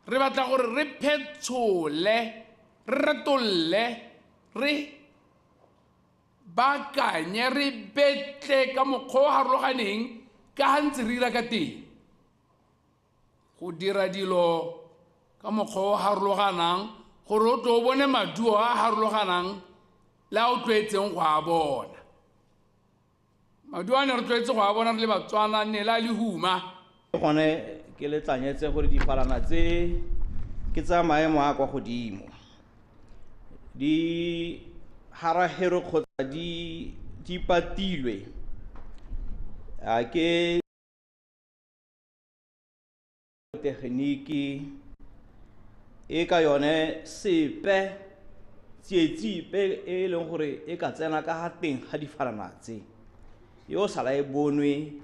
re batla gore re phetshole re retolle re baakanye re betle ka mokgwa o harologaneng ka ha ntse re dira ka teng go dira dilo ka mokgwa o harologanang gore o tlo o bone maduo a harologanang le a o tlwaetseng go a bona maduo a ne re tlwaetse go a bona re le Batswana ne la lehuma gone ke letlanyetse gore dipalana tse ke tsa maemo a kwa godimo di harahero kgotsa di patilwe a ke tekniki e ka yone sepe tsietsiepe e leng gore e ka tsena ka ga teng ga difalana tse yo sala e bonwe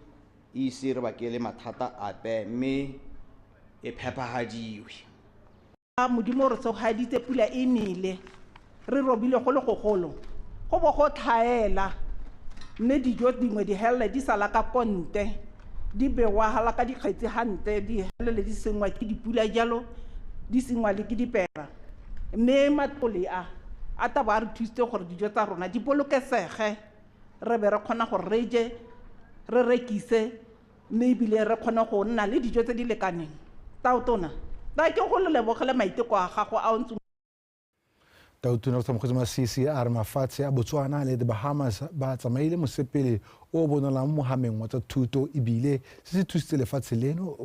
e se re bakele mathata ape mme e phepahadiwe modimo re tsogaditse pula e nele re robile go le gogolo go bo go tlhaela mme dijo dingwe di helele di sala ka ponte di bewa hala ka dikgetsi hante di helele di sengwa ke dipula jalo di sengwa le ke dipera mme matlole a taba re thusitse gore dijo tsa rona di bolokesege re be re kgona gore re je re rekise mme ebile re kgona go nna le dijo tse di lekaneng taotona da ke go lebogele maiteko a gago a o ntse Tautona o tsamogetse Masisi a re mafatshe a Botswana le the Bahamas ba tsamaile mosepele o bonalang mohameng wa tsa thuto ebile se se thusitse lefatshe leno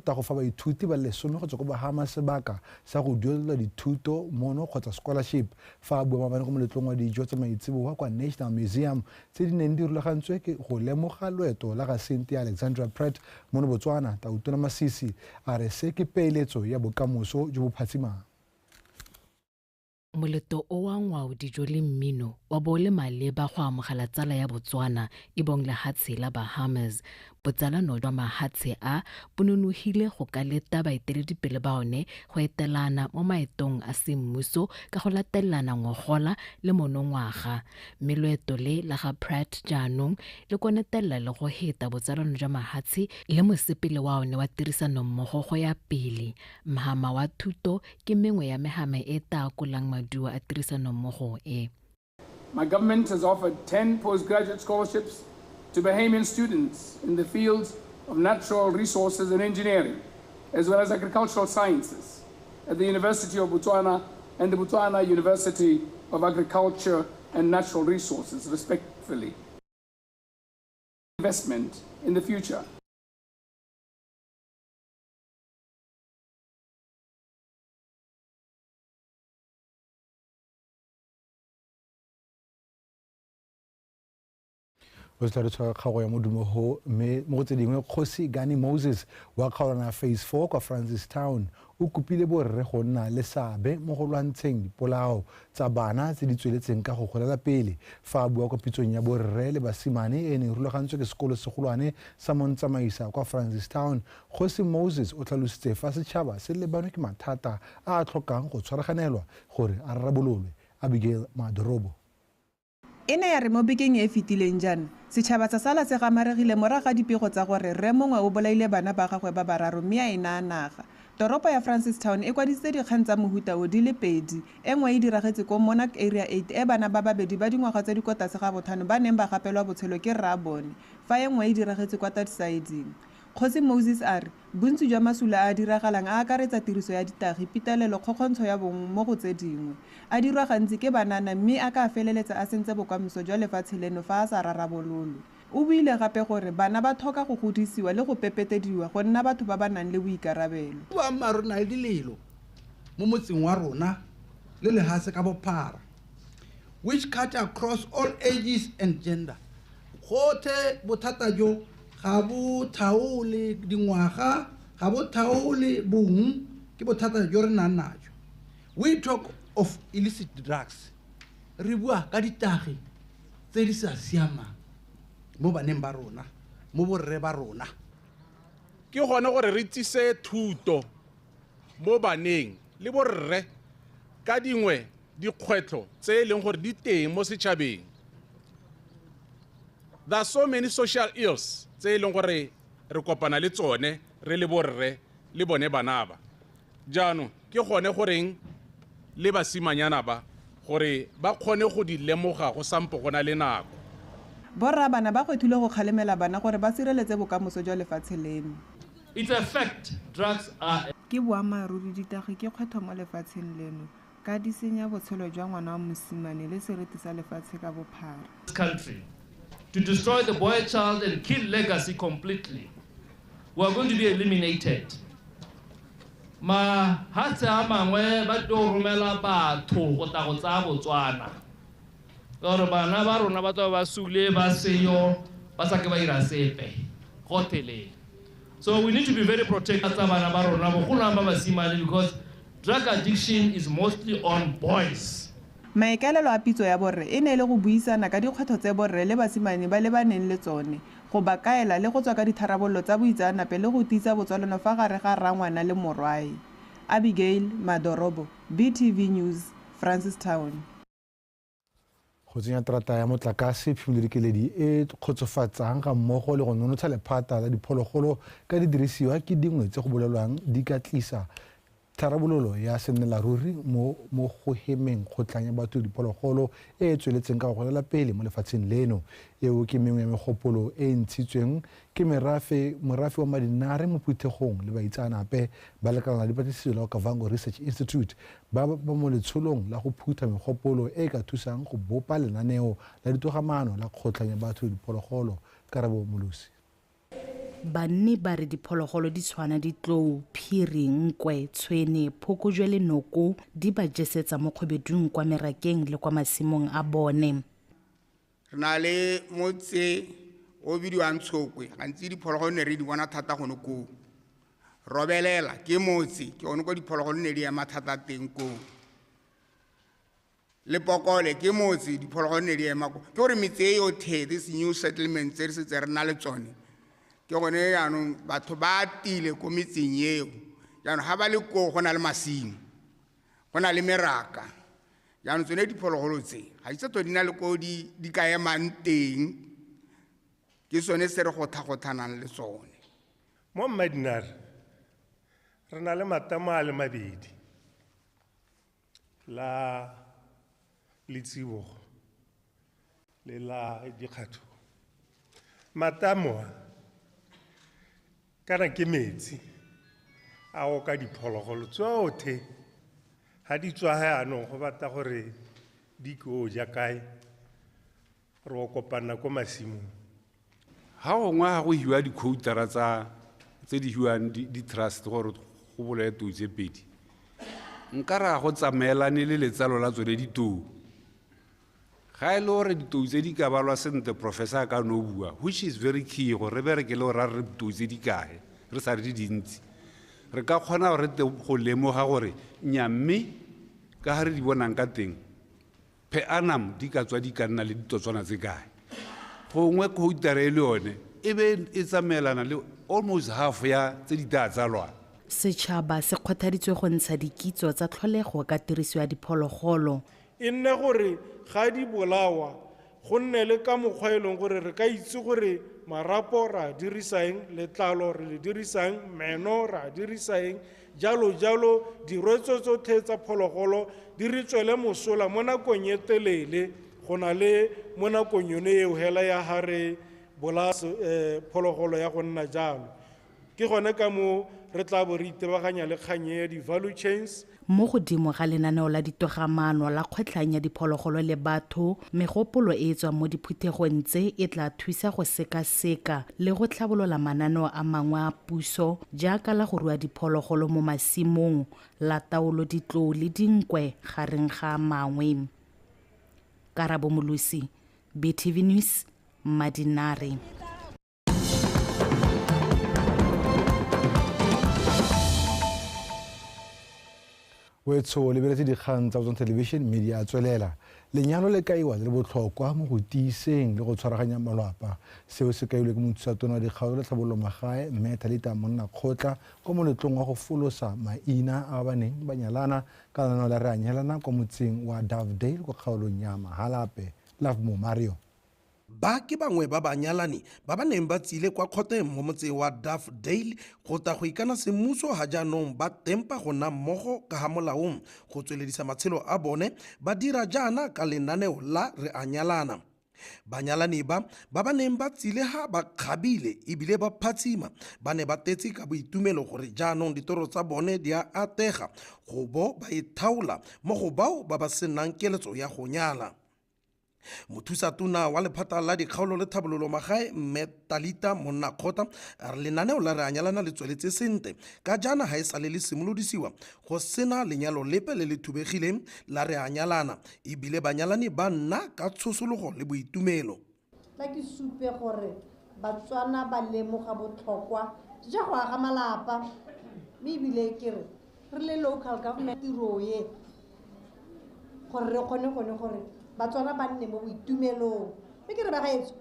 ta go fa baithuti ba lesome go tswa ko Bahamas sebaka sa go duelela dithuto mono kgotsa scholarship fa bua maabane go moletlong wa dijo tsa maitseboa kwa National Museum tse di neng di rulagantswe ke go lemoga loeto la ga Cynthia Alexandra Pratt mono Botswana. Tautona Masisi a re se ke peeletso ya bokamoso jo bo phatsimang. Moleto o wa ngwao dijo le mmino wa bo le maleba go amogela tsala ya Botswana e bong lehatshe la Bahamas. Botsalano jwa mahatshe a bononogile go ka leta baeteledipele ba one go etelana mo maetong a semmuso ka go latelana ngogola le monongwaga. Mme loeto le la ga Pratt jaanong le konetelela le go heta botsalano jwa mahatshe le mosepele wa one wa tirisano mmogo go ya pele. Mahama wa thuto ke mengwe ya mehame e takolang maduo a tirisano mmogo e. My government has offered 10 postgraduate scholarships to Bahamian students in the fields of natural resources and engineering, as well as agricultural sciences, at the University of Botswana and the Botswana University of Agriculture and Natural Resources, respectively. Investment in the future. o tla re tshwara kgago ya modumo ho mme mo go tse dingwe Kgosi Gani Moses wa kgaolana phase 4 kwa Francistown o kopile borre go nna le seabe mo go lwantsheng dipolao tsa bana tse di tsweletseng ka go golela pele fa a bua kwa pitsong ya borre le basimane e ne rulagantswe ke sekolo segolwane sa Montsamaisa kwa Francistown. Kgosi Moses o tlhalositse fa setšhaba se lebanwe ke mathata a tlhokang go tshwaraganelwa gore a rarabololwe. Abigail Madorobo ene ya re mo bekeng e fetileng jana setšhaba sa sala se gamaregile morago ga dipego tsa gore rre mongwe o bolaile bana ba gagwe ba bararo mme a ena a naga. Toropo ya Francistown e kwadisitse dikgang tsa mohuta o di le pedi e nngwe e diragetse ko Monarch Area 8 e bana ba babedi ba dingwaga tse di kwa tlase ga botlhano ba neng ba gapelwa botshelo ke rra bone fa e nngwe e diragetse kwa Tatsiding. Kgosi Moses a re bontsi jwa masula a diragalang a akaretsa tiriso ya ditagi pitelelo kgokgontsho ya bong mo go tse dingwe a dirwa gantsi ke banana mme a ka feleletsa a sentse bokamoso jwa lefatshe leno fa a sa rarabololwe. O buile gape gore bana ba tlhoka go godisiwa le go pepetediwa go nna batho ba ba nang le boikarabelo. Boammaarona le dilelo mo motseng wa rona le lehase ka bophara which cut across all ages and gender. Gote bothata jo ga bo thaole dingwaga ga bo thaole bong ke bothata jo re nang najo. We talk of illicit drugs re bua ka ditagi tse di sa siamang mo baneng ba rona mo borre ba rona. Ke gone gore re tsise thuto mo baneng le borre ka dingwe dikgwetlho tse e leng gore di teng mo setšhabeng. There are so many social ills tse e leng gore re kopana le tsone re le borre le bone bana ba jaanong ke gone goreng le basimanyana ba gore ba kgone go di lemoga go sampo go na le nako. Borra bana ba kgwethile go kgalemela bana gore ba sireletse bokamoso jwa lefatshe leno. It's a fact, drugs are... Ke boammaaruri ditagi ke kgwetho mo lefatsheng leno ka di senya botshelo jwa ngwana wa mosimane le seriti sa lefatshe ka bophara. This country, to destroy the boy child and kill legacy completely, we are going to be eliminated. Ma hatse a mangwe ba tlo romela batho go ta go tsa Botswana gore bana ba rona ba tlo ba sule ba seyo ba sa ke ba ira sepe hotele. So we need to be very protective tsa bana ba rona bogolong ba basimane because drug addiction is mostly on boys. Maikaelelo a pitso ya borre e ne le go buisana ka dikgwetho tse borre le basimane ba lebaneng le tsone go bakaela le go tswa ka ditharabollo tsa boitseanape le go tiisa botswalano fa gare ga rangwana le morwai. Abigail Madorobo, BTV News, Francistown. Go tsenya terata ya motlakase phimoledikeledi e kgotsofatsang ga mmogo le go nonotsha lephata la diphologolo ka didirisiwa ke dingwe tse go bolelwang di ka tlisa tharabololo ya sennelaruri mo go hemeng kgotlhang ya batho diphologolo e e tsweletseng ka go golela pele mo lefatsheng leno eo ke mengwe ya megopolo e ntshitsweng ke morafe wa madinare mo phuthegong le baitsanape ba lekala la dipatlisiso la Kavango Research Institute ba mo letsholong la go phutha megopolo e ka thusang go bopa lenaneo la ditogamano la kgotlhang ya batho diphologolo. Karabo Molusi. Banne ba re diphologolo di tshwana di tlou, phiri, nkwe, tshwene, phokojwe le noko di ba jesetsa mo kgwebedung kwa merakeng le kwa masimong a bone. Re na le motse o bidiwang Tshokwe, gantsi diphologolo ne re di bona thata go ko Robelela ke motse ke one go diphologolo ne di ema thata teng ko. Le Pokole ke motse diphologolo ne di ema ko. Ke gore metse e yotlhe this new settlements tse re setse re na le tsone ke gone yaanong batho ba tile ko metseng eo yaanong ga ba le ko go na le masimo go na le meraka yaanong tsone diphologolo tse ga di tse di na le ko di ka emang teng ke sone se re gothagothanang le sone. Mo Madinare re na le matamo a le mabedi la Letsibogo le la Dikgatho. Matamo kana ke metsi a go ka diphologolo tsotlhe ga di tswa yaanong go batla gore di ko ja kae re go kopana ko masimong. Ha gongwe ga go hiwa dikhoutara tse di hiwang di-trust gore go bolaya tou tse pedi nka ra go tsamaelane le letsalo la tsone ditou ga e le gore ditou tse di ka balwa sentle professor a ka no bua which is very key gore re bereke le gore a re ditou tse di kae re sa re di dintsi re ka kgona gore go lemoga gore nyamme ka ga re di bonang ka teng per annum di ka tswa di ka nna le ditotswana tse kae gongwe khoutara e le yone e be e tsamaelana le almost half ya tse di tla tsalwana. Setšhaba se kgothaditswe go ntsha dikitso tsa tlholego ka tiriso ya diphologolo e nne gore ga di bolawa go nne le ka mokgwa e leng gore re ka itse gore marapo ra dirisang letlalo re le dirisang meno ra dirisang jalo dirwetso tsotlhe tsa phologolo di re tswele mosola mo nakong e telele go na le mo nakong yone eo hela ya hare bolaya phologolo ya go nna jalo ke gone ka mo re tla bo re itebaganya le kganye ya di-value chains. Mo godimo ga lenaneo la ditogamano la kgwetlhang ya diphologolo le batho megopolo e tswa mo diphuthegong tse e tla thusa go sekaseka le go tlhabolola mananeo a mangwe a puso jaaka la go rua diphologolo mo masimong la taolo ditlou le dinkwe gareng ga mangwe. Karabo Molusi, BTV News, Madinare. Wetso lebeletse dikgang tsa Botswana Television Media a tswelela lenyalo le kaiwa le botlhokwa mo go tiiseng le go tshwaraganya malwapa seo se kailwe ke mothusetona wa dikgaolo le tlhabololo magae mme Thalita Monnakgotla kwa moletlong wa go folosa maina a ba neng ba nyalana ka lenaneo la re a nyalana kwa motseng wa Dovedale kwa kgaolong ya Mahalape. Love Mo Mario. ba ke bangwe ba banyalani ba ba neng ba tsile kwa kgoteng mo motseng wa Dovedale go tla go ikana semmuso ga jaanong ba tempa go nna mmogo ka ga molaong go tsweledisa matshelo a bone ba dira jaana ka lenaneo la Re a Nyalana. Banyalani ba neng ba tsile ha ba kgabile ebile ba phatsima ba ne ba tetse ka boitumelo gore jaanong ditoro tsa bone di a atega go bo ba ithaola mo go bao ba ba senang keletso ya go nyala. Mothusatona wa lephata la dikgaolo le tlhabololo magae Mme Talita Monnakgotla a re lenaneo la Re a Nyalana le tsweletse sentle ka jaana ga e sale le simolodisiwa go sena lenyalo lepe le le thubegileng la Re a Nyalana ebile banyalani ba nna ka tshosologo le boitumelo. La ke supe gore Batswana ba lemoga botlhokwa ja go aga malapa mme ebile ke re le local government tiro ye gore re kgone gore Batswana ba nne mo boitumelong. Mme ke re bagaetso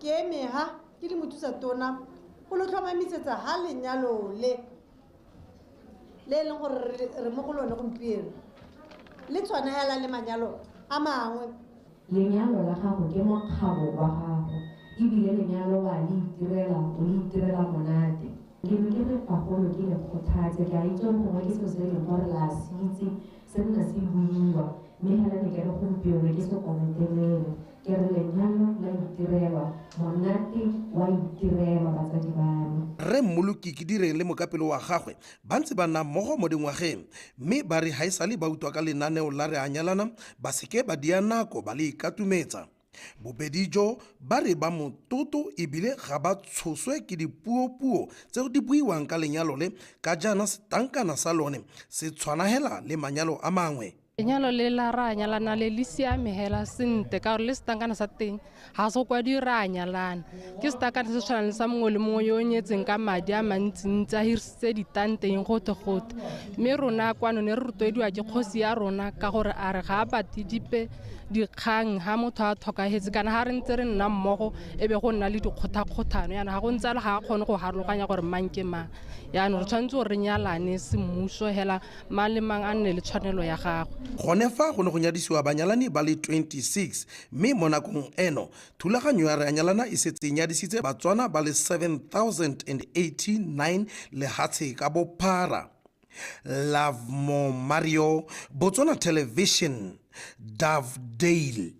ke emeha ke le mothusatona go lo tlhomamisetsa ha lenyalo le leng gore re mo go lone gompieno le tshwana hela le manyalo a mangwe. Lenyalo la gago ke mokgabo wa gago ebile lenyalo wa le itirela monate. Ke re bagolo ke le kgothatse ke a itse gongwe ke seo se leng gore la se itse se nna se buiwa mme hela ne ke re gompieno ke se kometelele ke re lenyalo la itirelwa monate wa itirelwa batsadi bame. Re Mmoloki ke direng le mokapelo wa gagwe ba ntse ba nna mmogo mo dingwageng mme ba re ga e sale ba utlwa ka lenaneo la Re a Nyalana ba seke ba dia nako ba le ikatumetsa. Bobedi jo ba re ba mototo ebile ga ba tshoswe ke dipuo tseo di buiwang ka lenyalo le ka jaana setankana sa lone se tshwana hela le manyalo a mangwe. Lenyalo le la Re a Nyalana le siame hela sente ka gore le setankana sa teng ga se kwa di Re a Nyalana ke setankana se tshwana le sa mongwe le mongwe yo o nyetseng ka madi a mantsintsi a hirisitse ditanteng gote mme rona kwano ne re rotloediwa ke kgosi ya rona ka gore a re ga a bati dipe dikgang ha motho a tlhokagetse kana ha re ntse re nna mmogo e be go nna le dikgothakgothano yana ga go ntse le ga a kgone go harologanya gore mang ke mang yaanong re tshwanetse gore re nyalane semmuso hela mang le mang a nne le tshwanelo ya gagwe. Gone fa go ne go nyadisiwa banyalani ba le 26 mme mo nakong eno thulaganyo ya Re a Nyalana e setse nyadisitse Batswana ba le 7,089 lehatshe ka bophara. Love Mo Mario, Botswana Television, Dovedale.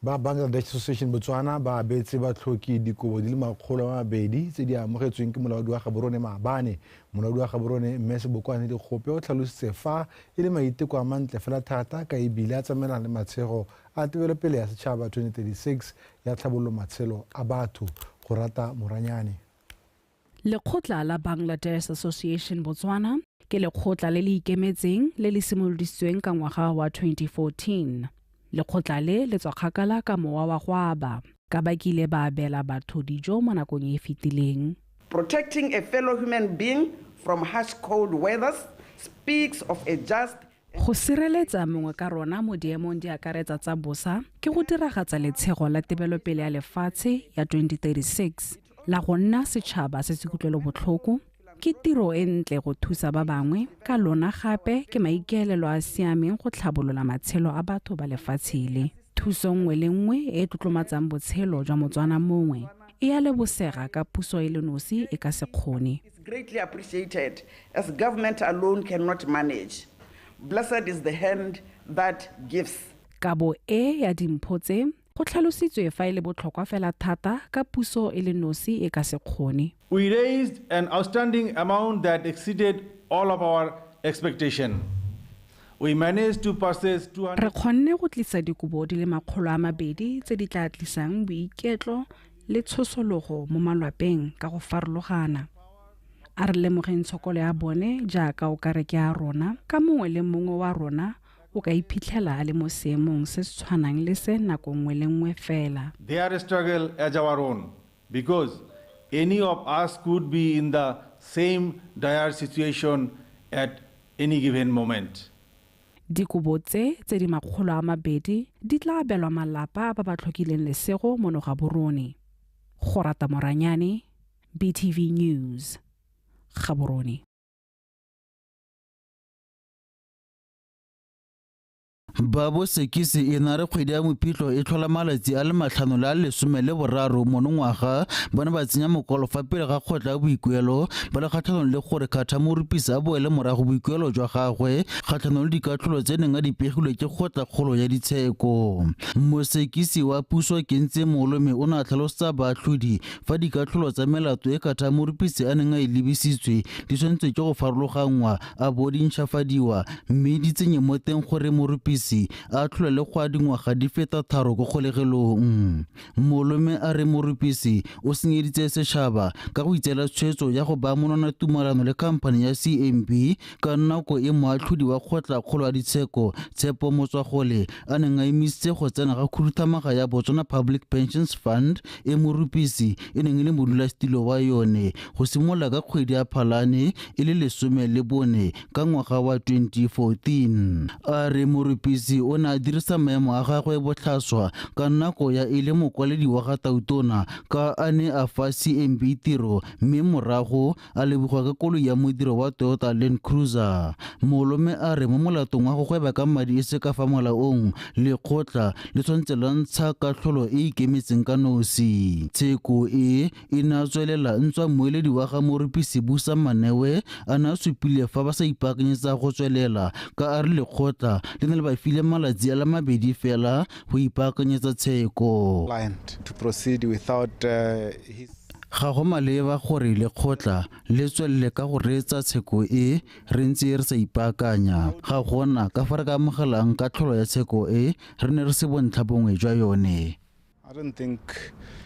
Ba Bangladesh Association Botswana ba betse ba tlhoki dikobo di le 200 tse di amogetsweng ke molaodi wa Gaborone Maabane. Molaodi wa Gaborone Mme Sebokwane Dikgope o tlhalositse fa e le maiteko a mantle fela thata ka ebile a tsamaelana le matshego a tebelopele ya setšhaba 2036 ya tlhabololo matshelo a batho. Go rata Moranyane. Lekgotla la Bangladesh Association Botswana ke lekgotla le le ikemetseng le le simoloditsweng ka ngwaga wa 2014. Lekgotla le tswa kgakala ka mowa wa go aba ka bakile ba abela batho dijo mo nakong e fetileng. Protecting a fellow human being from harsh cold weathers speaks of a just Go sireletsa mongwe ka rona mo diemong di akaretsa tsa bosa ke go diragatsa letshego la tebelopele ya lefatshe ya 2036 la go nna setšhaba se se kutlwelobotlhoko ke tiro e ntle go thusa ba bangwe ka lona gape ke maikaelelo a siameng go tlhabolola matshelo a batho ba lefatshe le. Thuso nngwe le nngwe e tlotlomatsang botshelo jwa Motswana mongwe e a lebosega ka puso e le nosi e ka se kgone. It's greatly appreciated as government alone cannot manage. Blessed is the hand that gives. Kabo e ya dimpho tse go tlhalositswe fa e le botlhokwa fela thata ka puso e le nosi e ka se kgone. We raised an outstanding amount that exceeded all of our expectation. We managed to purchase 200. Re kgonne go tlisa dikobo di le 200 tse di tla tlisang boiketlo le tshosologo mo malapeng ka go farologana. A re lemogeng tshokolo ya bone jaaka o ka re ke a rona ka mongwe le mongwe wa rona o ka iphitlhela a le mo seemong se se tshwanang le se nako nngwe le nngwe fela. Their struggle as our own because any of us could be in the same dire situation at any given moment. Dikobo tse di 200 di tla abelwa malapa ba ba tlhokileng lesego mo Gaborone. Go rata Moranyane, BTV News, Gaborone. Babo Sekisi e na re kgwedi ya Mopitlwe e tlhola malatsi a le 513 monongwaga bana ba tsenya mokolo fa pele ga kgotla ya boikuelo ba le kgatlhanong le gore Khatha Morupisi a boele morago boikuelo jwa gagwe kgatlhanong le dikatlholo tse neng a di pegilwe ke kgotla-kgolo ya ditsheko. Mosekisi wa puso Kentse Molome o ne a tlhalosetsa baatlhodi fa dikatlholo tsa melato e Khatha Morupisi a neng a e lebisitswe di tshwanetswe ke go farologanngwa a bo di ntšhwafadiwa mme di tsenye mo teng gore Morupisi a tlhole le go a dingwaga di feta 3 ko kgolegelong. Molome a re Morupisi o senyeditse setšhaba ka go itseela tshwetso ya go ba monwana tumalano le khamphane ya CMB ka nako e moatlhodi wa kgotla-kgolo ya ditsheko Tshepo Motswagole a neng a emisitse go tsena ga khuduthamaga ya Botswana Public Pensions Fund e Morupisi e neng e le modulasetilo wa yone go simolola ka kgwedi ya Phalane e le 14 ka ngwaga wa 2014. A re Morupisi o ne a dirisa maemo a gagwe botlhaswa ka nako ya e le mokwaledi wa ga Tautona ka a ne a fa CMB tiro mme morago a lebogwa ka koloi ya modiro wa Toyota Land Cruiser. Molome a re mo molatong wa go gweba ka madi e se ka fa molaong lekgotla le tshwanetse la ntsha katlholo e ikemetseng ka nosi. Tsheko e ne a tswelela ntswa moeledi wa ga Morupisi Busa Manewe a ne a supile fa ba sa ipaakanyetsa go tswelela ka a re lekgotla le ne le ba file malatsi a le 2 fela go ipaakanyetsa tsheko. To proceed without ga go maleba gore lekgotla le tswelele ka go reetsa tsheko e re ntse re sa ipaakanya ga gona ka fa re ka amogelang katlholo ya tsheko e re ne re se bontlhabongwe jwa yone. I don't think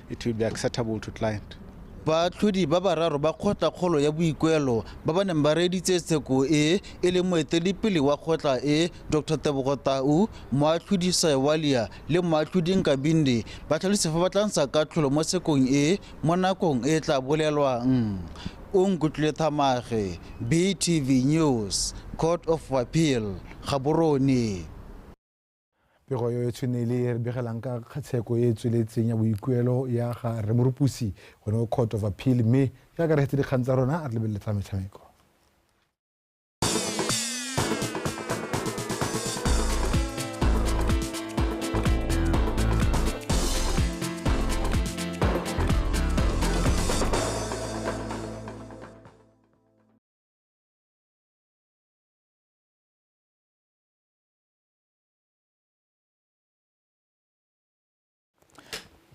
it will be acceptable to client. Baatlhodi ba bararo ba kgotla-kgolo ya boikuelo ba ba neng ba reeditse tsheko e le moeteledipele wa kgotla e Dr. Tebogo Tau, moatlhodi Saewalia le moatlhodi Nkabinde ba tlhalose fa ba tla ntsha katlholo mo tshekong e mo nakong e tla bolelwang. Onkutlwe Thamage, BTV News, Court of Appeal, Gaborone. Pego yo e tshwanele re begelang ka kgatsheko e tsweletseng ya boikuelo ya ga re Morupisi go Court of Appeal mme ya ka re hetse dikgang tsa rona a re lebeletsa metshameko.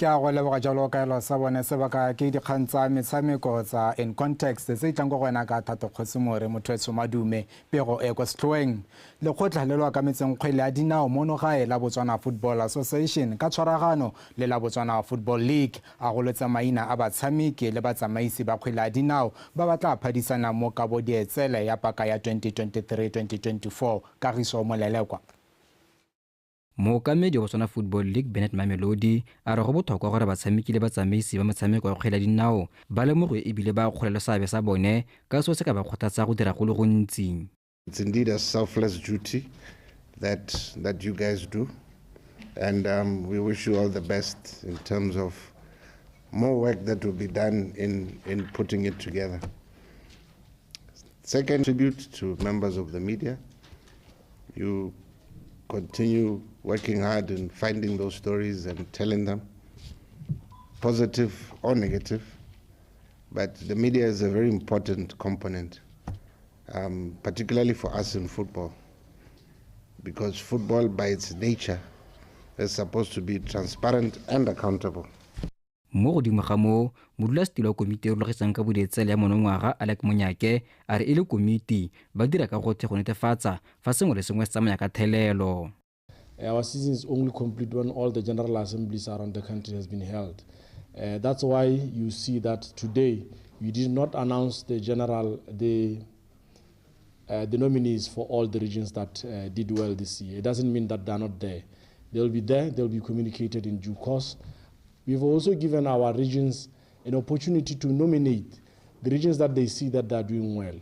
ke a go leboga jalo ka elo sa bone sebaka ke dikgang tsa metshameko tsa In Context tse itlang go gona ka Thato Kgotsimore Mothoetso Madume pego e kwa setlhoeng lekgotla le lwa ka metseng kgwele ya dinao mono gae la Botswana Football Association ka tshwaragano le la Botswana Football League a go letsa maina a batshameki le batsamaisi ba kgwele ya dinao ba batla phadisana mo kabo dietsele ya paka ya 2023-2024 Kagiso Molelekwa. Mookamedi wa Botswana Football League Bennett Mamelodi a re go botlhokwa gore batshameki le batsamaisi ba motshameko wa kgwele ya dinao ba lemogiwe ebile ba kgolelwa seabe sa bone ka seo se ka ba kgothatsa go dira go le gontsi. It's indeed a selfless duty that you guys do, and we wish you all the best in terms of more work that will be done in putting it together. Second, tribute to members of the media. You continue working hard in finding those stories and telling them, positive or negative, but the media is a very important component, particularly for us in football, because football by its nature is supposed to be transparent and accountable. Mo godimo ga mo modulasetilo wa komiti e rologisang ka bodietsele ya monongwaga Alec Monyake a re e le komiti ba dira ka gotlhe go netefatsa fa sengwe le sengwe se tsamaya ka thelelo. Our season is only complete when all the general assemblies around the country has been held. That's why you see that today we did not announce the nominees for all the regions that did well this year. It doesn't mean that they're not there. They'll be there, they'll be communicated in due course. We've also given our regions an opportunity to nominate the regions that they see that they're doing well.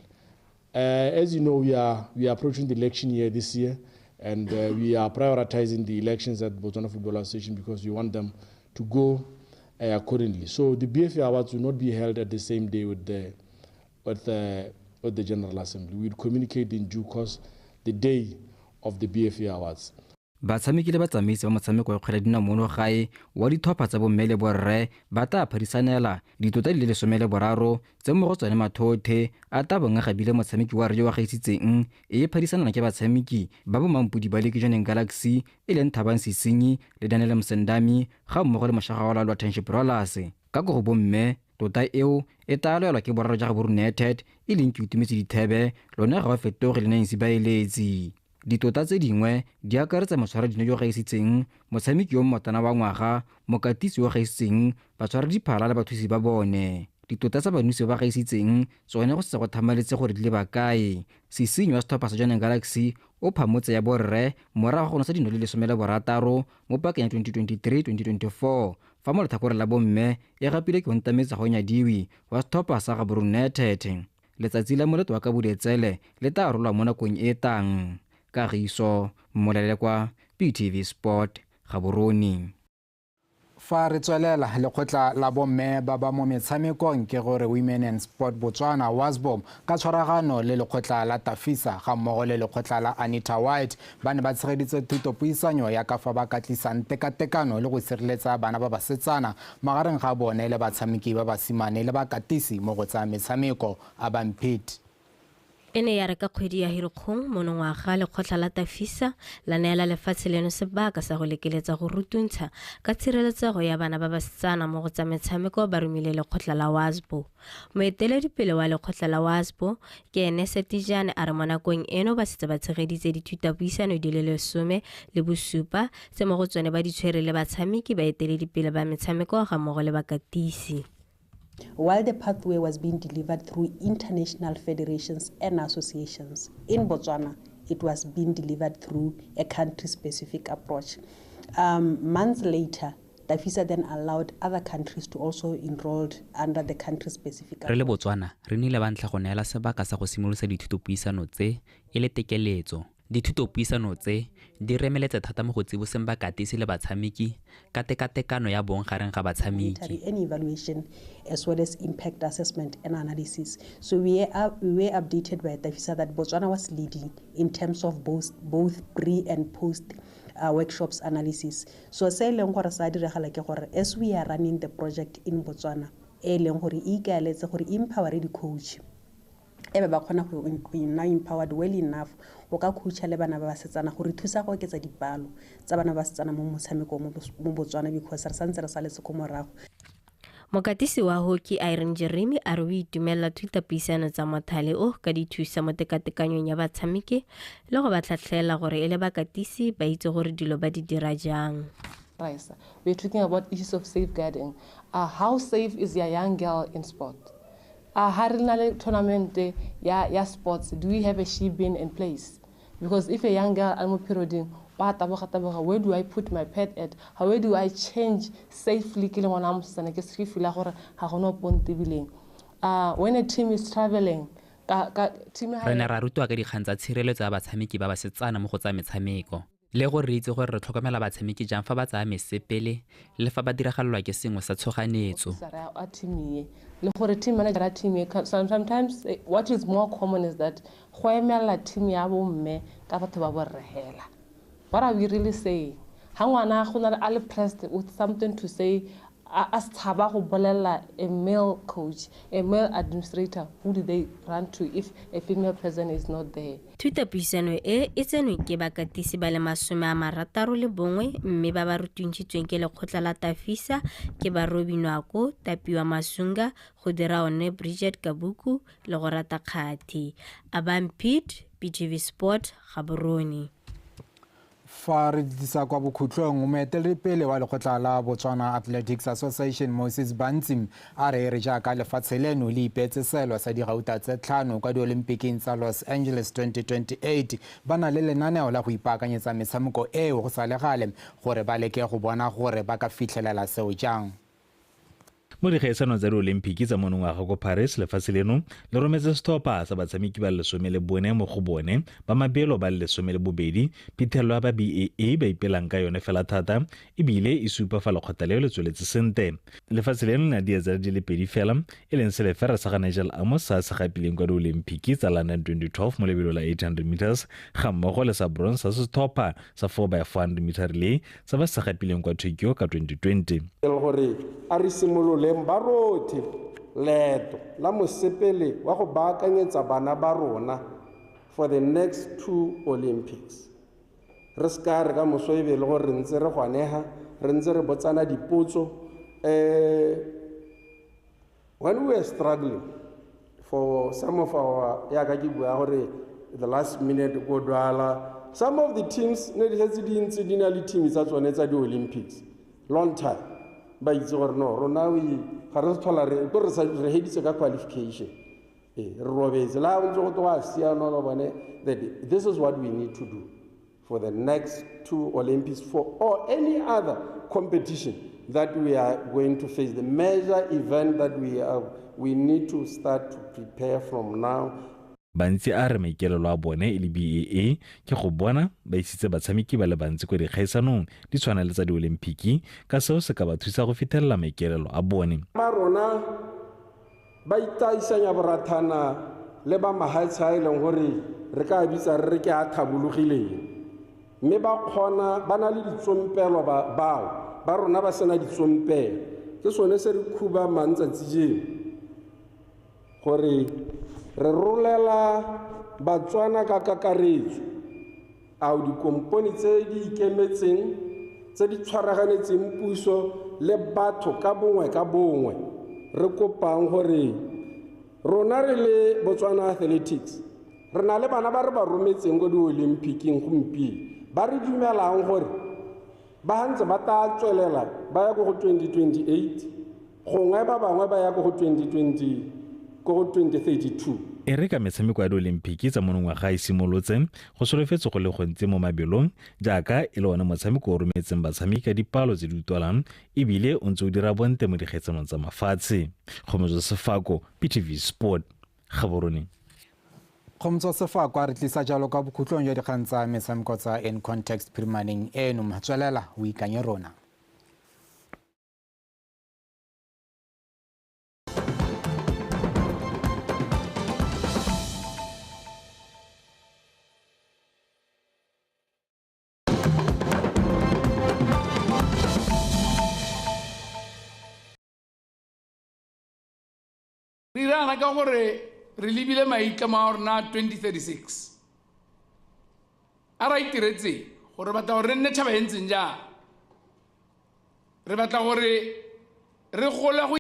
As you know, we are approaching the election year this year, and we are prioritizing the elections at Botswana Football Association because we want them to go accordingly. So the BFA Awards will not be held at the same day with the General Assembly. We'll communicate in due course the day of the BFA Awards. batshameki le batsamaisi ba motshameko wa kgwele dinao mono gae wa ditlhopha tsa bomme le borre ba tla phadisanela ditota di le 13 tse mo go tsone mathothe a tabong a gabile motshameki wa Rio wa gaisitseng e phadisanana ke batshameki ba bo Mampudi ba Legion Galaxy e leng Thabang Sisinyi le Daniel Msendami ga mmogo le moshagaola lwa Township Rollers ka go bomme tota eo e talelwa ke boraro ja Gaborone United e leng ke utumetse dithebe lona ga ba fetoge le Nancy Baeletsi. Ditota tse dingwe di akaretsa motshwaradino yo gaisitseng motshameki yo mmotana wa ngwaga mokatisi yo gaisitseng batshwaradiphala le bathusi ba bone. Ditota tsa banusi ba gaisitseng tsone go se go thamaletse gore di le bakae. Sisinyi wa setlhopha sa Johannesburg Galaxy o phamotse ya borre morago go nosa dino le 16 mo pakeng ya 2023-2024 fa mo letlhakore la bomme e gapile ke Ntametse go nyadiwi wa setlhopha sa Gaborone United. Letsatsi la moletlo wa ka bodetsele le tla arolwa mo nakong e tang. Kagiso Molele kwa PTV Sport Gaborone. Fa re tswelela lekgotla la bomme ba ba mo metshamekong ke gore Women in Sport Botswana WASBO ka tshwaragano le lekgotla la Tafisa ga mmogo le lekgotla la Anita White ba ne ba tshegeditse thutopuisanyo ya ka fa ba ka tlisang tekatekano le go sireletsa bana ba basetsana magareng ga bone le batshameki ba basimane le bakatisi mo go tsa metshameko a Bampete. Ene ya re ka kgwedi ya Hirikgong monongwaga lekgotla la Tafisa la neela lefatshe leno sebaka sa go lekeletsa go rutuntsha ka tshireletsego ya bana ba basetsana mo go tsa metshameko ba romile lekgotla la WASBO. Moeteledipele wa lekgotla la WASBO ke Enese Tijane a re mo nakong eno ba setse ba tshegeditse dithutapuisano di le 17 tse mo go tsone ba di tshwere le batshameki baeteledipele ba metshameko ga mmogo le bakatisi. While the pathway was being delivered through international federations and associations, in Botswana, it was being delivered through a country-specific approach. Months later, Tafisa then allowed other countries to also enroll under the country-specific approach. Re le Botswana, re nile ba ntla go neela sebaka sa go simolosa dithutopuisano tse e le tekeletso. Dithutopuisano tse di remeletse thata mo go tsiboseng bakatisi le batshameki ka tekatekano ya bong gareng ga batshameki. And evaluation as well as impact assessment and analysis. So we were updated by Tafisa that Botswana was leading in terms of both pre and post workshops analysis. So se leng gore sa diragala ke gore as we are running the project in Botswana e leng gore e ikaeletse gore empower di coach ebe ba khona go nna empowered well enough go ka coacha le bana ba basetsana gore thusa go oketsa dipalo tsa bana ba basetsana mo motshameko mo Botswana because re santse re saletse go morago. Mokatisi wa hockey Irene Jeremy a re o itumela thutapuisano tsa mothale o ka di thusa mo tekatekanyong ya batshameki le go ba tlhatlhela gore e le bakatisi ba itse gore dilo ba di dira jang. We're talking about issues of safeguarding. How safe is your young girl in sport? Harinale tournament ya sports, do we have a she bin in place? Because if a young girl almo perioding, where do I put my pet at? How do I change safely? When a team is traveling, re ne ra rutwa ka dikgang tsa tshireletso ya batshameki ba basetsana mo go tsa metshameko le gore re itse gore re tlhokomela batshameki jang fa ba tsaya mesepele le fa ba diragalelwa ke sengwe sa tshoganetso. Sometimes what is more common is that team ya bomme ka batho ba borrehela. What are we really saying? Hangwana khona alle pressed with something to say as tshaba go bolela a male coach, a male administrator, who do they run to if a female person is not there? Thutapuisano e tsenwe ke bakatisi ba le 61 mme ba ba rutuntshitsweng ke lekgotla la Tafisa ke ba Robinwako, Tapiwa Masunga, go dira one Bridget Kabuku le go rata Kgati. Abampete, PTV Sport, Gaborone. Fa re disa kwa bokhutlong moeteledipele wa lekgotla la Botswana Athletics Association Moses Banzim a re jaaka lefatshe leno le ipetse selo sa digauta tse 5 kwa di-Olympiceng tsa Los Angeles 2028 ba na le lenaneo la go ipaakanyetsa metshameko eo go sa le gale gore ba leke go bona gore ba ka fitlhelela seo jang. mo dikgaisano tsa di-olympic tsa monongwaga ko paris lefatshe leno le rometse sethopa sa batshameki ba 14 mo go bone ba mabelo ba 12 phithelo ya ba BAA ba ipelang ka yone fela thata ebile e supa fa lekgotla leo le tsweletse sente lefatshe leno le dietsela di le pedi fela e leng selefera sa ga Nigel Amos sa se gapileng kwa di-olympic tsa London 2012 mo lebelo la 800 meters ga mmogo le sa bronze sa sethopa sa 4x400 meter relay sa ba se gapileng kwa Tokyo ka 2020 gore a re simololeng ba rotlhe leeto la mosepele wa go baakanyetsa bana ba rona for the next 2 Olympics. Re ska re ka moso e be le gore re ntse re gwanega re ntse re botsana dipotso when we were struggling for some of our ya ka ke bua gore the last minute go dwala some of the teams ne di hetsi di ntse di na le teams tsa tsone tsa di-Olympics long time ba itse gore no rona ga re thola re heditse ka qualification re robetse la ntse go twa siana lo bone that this is what we need to do for the next 2 Olympics or any other competition that we are going to face, the major event that we need to start to prepare from now. Bantsi a re maikelelo a bone e le BAA ke go bona ba isitse batshameki ba le bantsi kwa dikgaisanong di tshwana le tsa di-Olympic ka seo se ka ba thusa go fitlhelela maikelelo a bone. Ba rona ba itaisanya borathana le ba mahatshe a e leng gore re ka bitsa re ke a thabologileng mme ba kgona ba na le ditsompelo bao ba rona ba sena ditsompelo ke sone se re khuba mantsatsi jeng gore re rolela Batswana ka kakaretso ao dikompone tse di ikemetseng tse di tshwaraganetseng puso le batho ka bongwe re kopang gore rona re le Botswana Athletics re na le bana ba re ba rometseng go di-Olympicing gompieno ba re dumelang gore ba hantse ba ta tswelela ba ya go 2028 gongwe ba bangwe ba ya go 2032 e re ka metshameko ya di-Olympic tsa monongwaga e simolotse go solofetse go le gontsi mo mabelong jaaka e le one motshameko o rometseng batshameki ka dipalo tse di utlwalang ebile o ntse o dira bonte mo dikgaitsanong tsa mafatshe Kgomojo Sefako PTV Sport Gaborone. Kgomojo Sefako a re tlisa jalo ka bokhutlong jwa dikgang tsa metshameko tsa In Context Primaneng eno motswelela o ikanye rona. Re rana ka gore re lebile maitlamo a rona 2036 a ra itiretse gore batla gore re nne tšhaba e ntseng jang re batla gore re gole go